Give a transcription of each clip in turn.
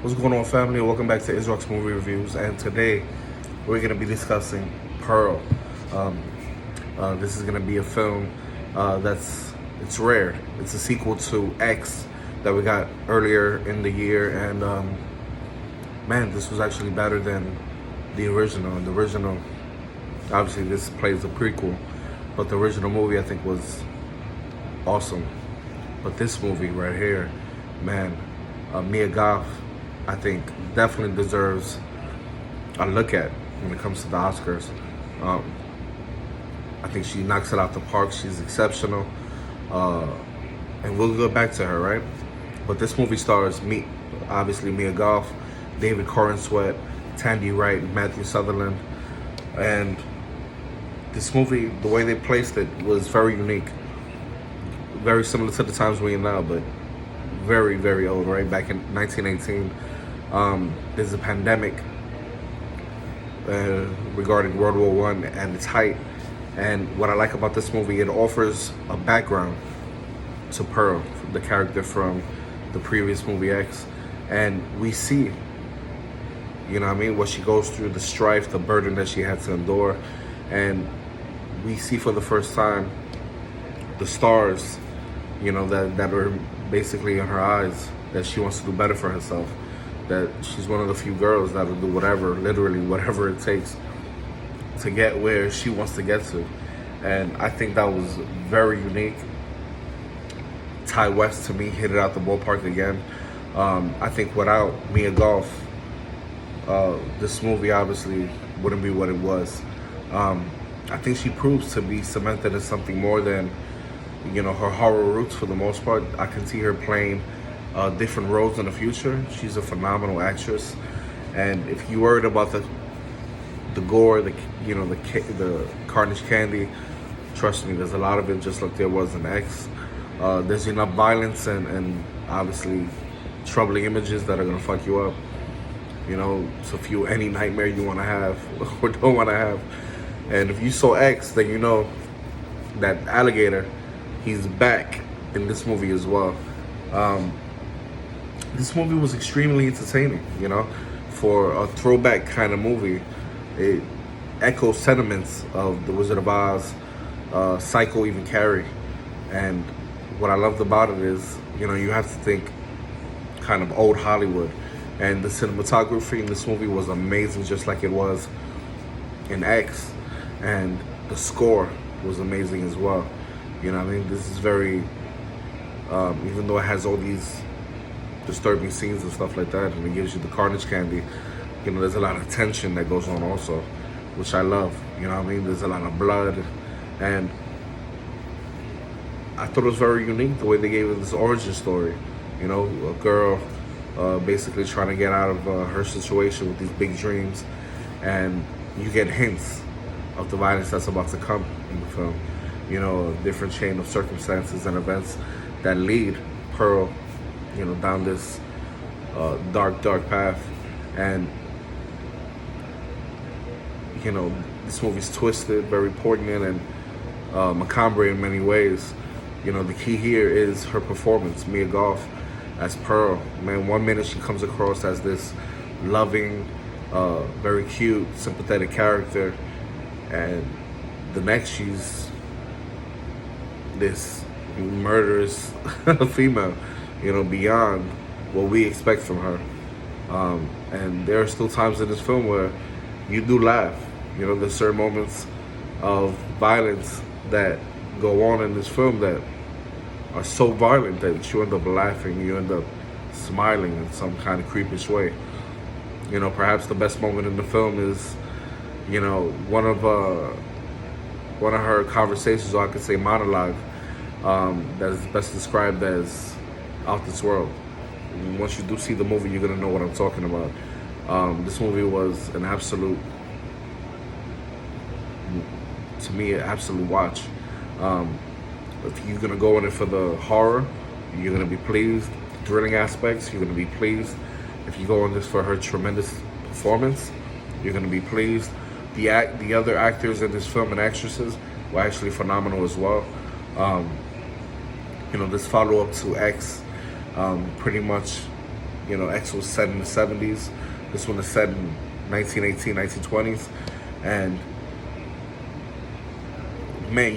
What's going on, family? Welcome back to Israel's Movie Reviews, and today we're going to be discussing Pearl. This is going to be a film it's rare. It's a sequel to X that we got earlier in the year, and man, this was actually better than the original. And the original, obviously, this plays a prequel, but the original movie I think was awesome. But this movie right here, man, Mia Goth, I think definitely deserves a look at when it comes to the Oscars. I think she knocks it out the park. She's exceptional, and we'll go back to her, right? But this movie stars obviously Mia Goth, David Corenswet, Tandy Wright, Matthew Sutherland, and this movie, the way they placed it was very unique, very similar to the times we're in now, but very, very old, right? Back in 1918. There's a pandemic regarding World War I and its height. And what I like about this movie, it offers a background to Pearl, the character from the previous movie X. And we see, you know what I mean, what she goes through, the strife, the burden that she had to endure. And we see for the first time the stars, you know, that are basically in her eyes, that she wants to do better for herself, that she's one of the few girls that'll do whatever, literally whatever it takes to get where she wants to get to. And I think that was very unique. Ty West, to me, hit it out the ballpark again. I think without Mia Goth, this movie obviously wouldn't be what it was. I think she proves to be cemented as something more than, you know, her horror roots. For the most part, I can see her playing different roles in the future. She's a phenomenal actress, and if you worried about the gore, the carnage candy, trust me, there's a lot of it, just like there was in X. There's enough violence and obviously troubling images that are gonna fuck you up, you know, to fuel any nightmare you want to have or don't want to have. And if you saw X, then you know that alligator, he's back in this movie as well. This movie was extremely entertaining, you know, for a throwback kind of movie. It echoes sentiments of The Wizard of Oz, Psycho, even Carrie. And what I loved about it is, you know, you have to think kind of old Hollywood. And the cinematography in this movie was amazing, just like it was in X. And the score was amazing as well. You know what I mean? This is very, even though it has all these disturbing scenes and stuff like that, and it gives you the carnage candy, you know, there's a lot of tension that goes on also, which I love. You know what I mean? There's a lot of blood, and I thought it was very unique the way they gave it this origin story. You know, a girl basically trying to get out of her situation with these big dreams, and you get hints of the violence that's about to come in the film. You know, a different chain of circumstances and events that lead Pearl, you know, down this dark path. And, you know, this movie's twisted, very poignant, and macabre in many ways. You know, the key here is her performance, Mia Goth as Pearl. Man, one minute she comes across as this loving, very cute, sympathetic character, and the next she's this murderous female, you know, beyond what we expect from her. And there are still times in this film where you do laugh. You know, there's certain moments of violence that go on in this film that are so violent that you end up laughing, you end up smiling in some kind of creepish way. You know, perhaps the best moment in the film is, you know, one of her conversations, or I could say monologue, that is best described as out this world. And once you do see the movie, you're gonna know what I'm talking about. This movie was an absolute, to me, an absolute watch. If you're gonna go in it for the horror, you're gonna be pleased. The thrilling aspects, you're gonna be pleased. If you go in this for her tremendous performance, you're gonna be pleased. The other actors in this film and actresses were actually phenomenal as well. You know, this follow-up to X pretty much X was set in the 70s. This one is set in 1918, 1920s. And man,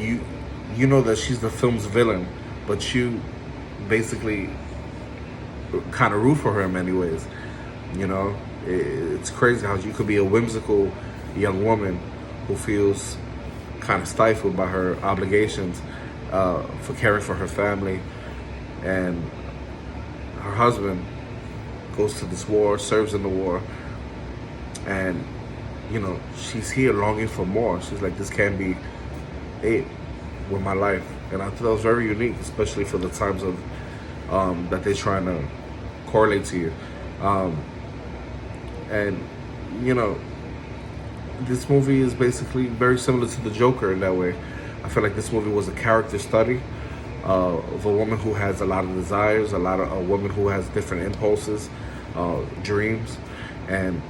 you know that she's the film's villain, but you basically kind of root for her in many ways. It's crazy how you could be a whimsical young woman who feels kind of stifled by her obligations for caring for her family, and her husband goes to this war, serves in the war, and she's here longing for more. She's like, this can't be it with my life. And I thought that was very unique, especially for the times of that they're trying to correlate to you. And this movie is basically very similar to The Joker in that way. I feel like this movie was a character study of a woman who has a lot of desires, a woman who has different impulses, dreams, and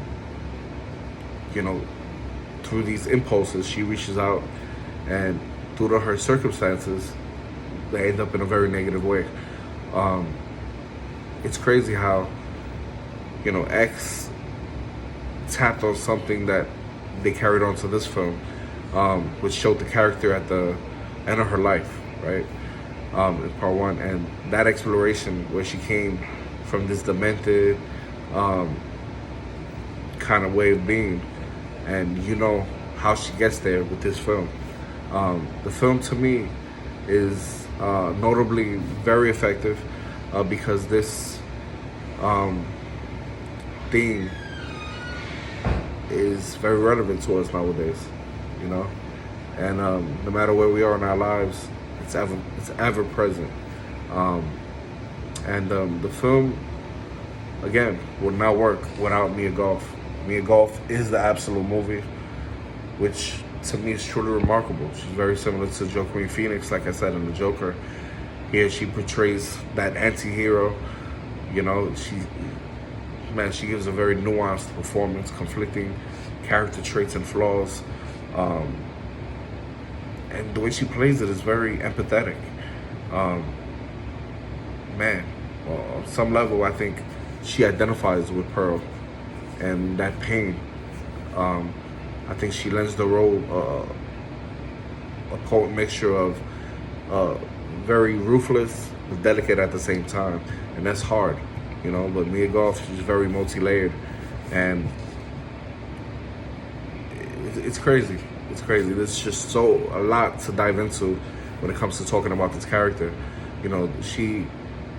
through these impulses, she reaches out, and due to her circumstances, they end up in a very negative way. It's crazy how X tapped on something that they carried on to this film, which showed the character at the end of her life, right? In part one, and that exploration where she came from this demented kind of way of being, and how she gets there with this film. The film, to me, is notably very effective because this theme is very relevant to us nowadays, and no matter where we are in our lives, it's ever present. And the film, again, would not work without Mia Goth. Mia Goth is the absolute movie, which to me is truly remarkable. She's very similar to Joaquin Phoenix, like I said, in The Joker. Here she portrays that anti-hero. She gives a very nuanced performance, conflicting character traits and flaws. And the way she plays it is very empathetic. On some level, I think she identifies with Pearl and that pain. I think she lends the role a potent mixture of very ruthless but delicate at the same time, and that's hard, But Mia Goth, she's very multi-layered, and it's crazy. It's crazy. There's just a lot to dive into when it comes to talking about this character. She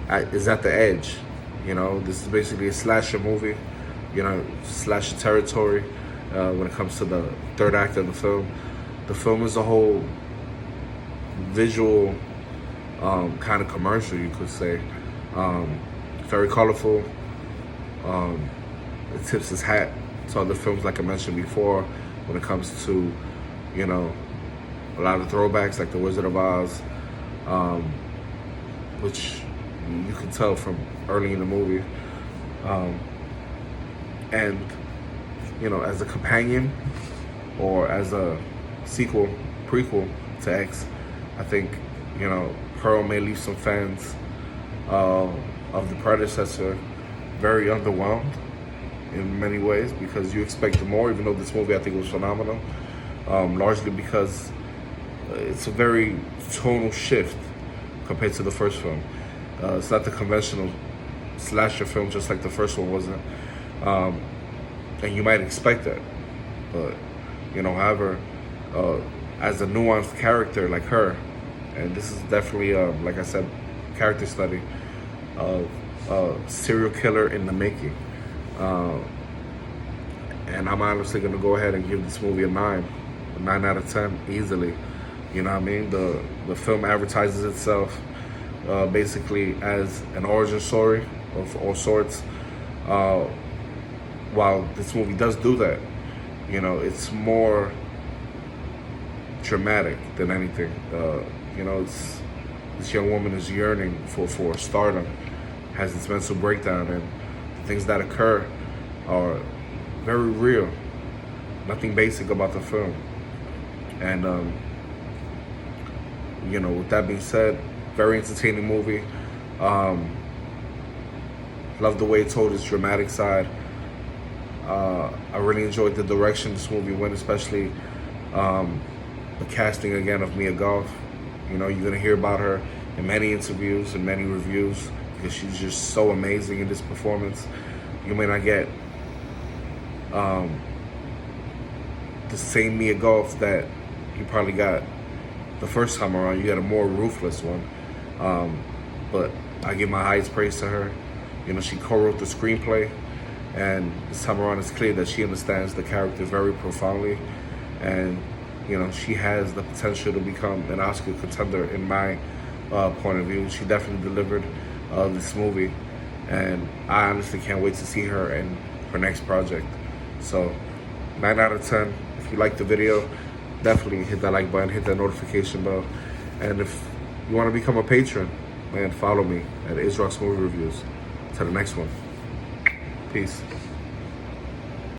is at the edge. This is basically a slasher movie. Slasher territory. When it comes to the third act of the film. The film is a whole visual kind of commercial, you could say. Very colorful. It tips its hat to other films, like I mentioned before, when it comes to, a lot of throwbacks like The Wizard of Oz, which you can tell from early in the movie. And as a companion or as a prequel to X, I think, Pearl may leave some fans of the predecessor very underwhelmed in many ways, because you expect more, even though this movie I think was phenomenal, largely because it's a very tonal shift compared to the first film. It's not the conventional slasher film, just like the first one wasn't. And you might expect that, but however, as a nuanced character like her, and this is definitely, like I said, character study of a serial killer in the making, and I'm honestly gonna go ahead and give this movie a 9 out of 10 easily. The film advertises itself basically as an origin story of all sorts. While this movie does do that, it's more dramatic than anything. This young woman is yearning for stardom, has this mental breakdown, and the things that occur are very real. Nothing basic about the film. And with that being said, very entertaining movie. Love the way it told its dramatic side. I really enjoyed the direction this movie went, especially the casting again of Mia Goth. You know, you're gonna hear about her in many interviews and many reviews because she's just so amazing in this performance. You may not get the same Mia Goth that you probably got the first time around. You got a more ruthless one. But I give my highest praise to her. You know, she co-wrote the screenplay, and this time around it's clear that she understands the character very profoundly, and you know, she has the potential to become an Oscar contender in my point of view. She definitely delivered this movie, and I honestly can't wait to see her in her next project. So 9 out of 10. If you like the video, definitely hit that like button, hit that notification bell, and if you want to become a patron, man, follow me at Israel's Movie Reviews. Till the next one. Peace.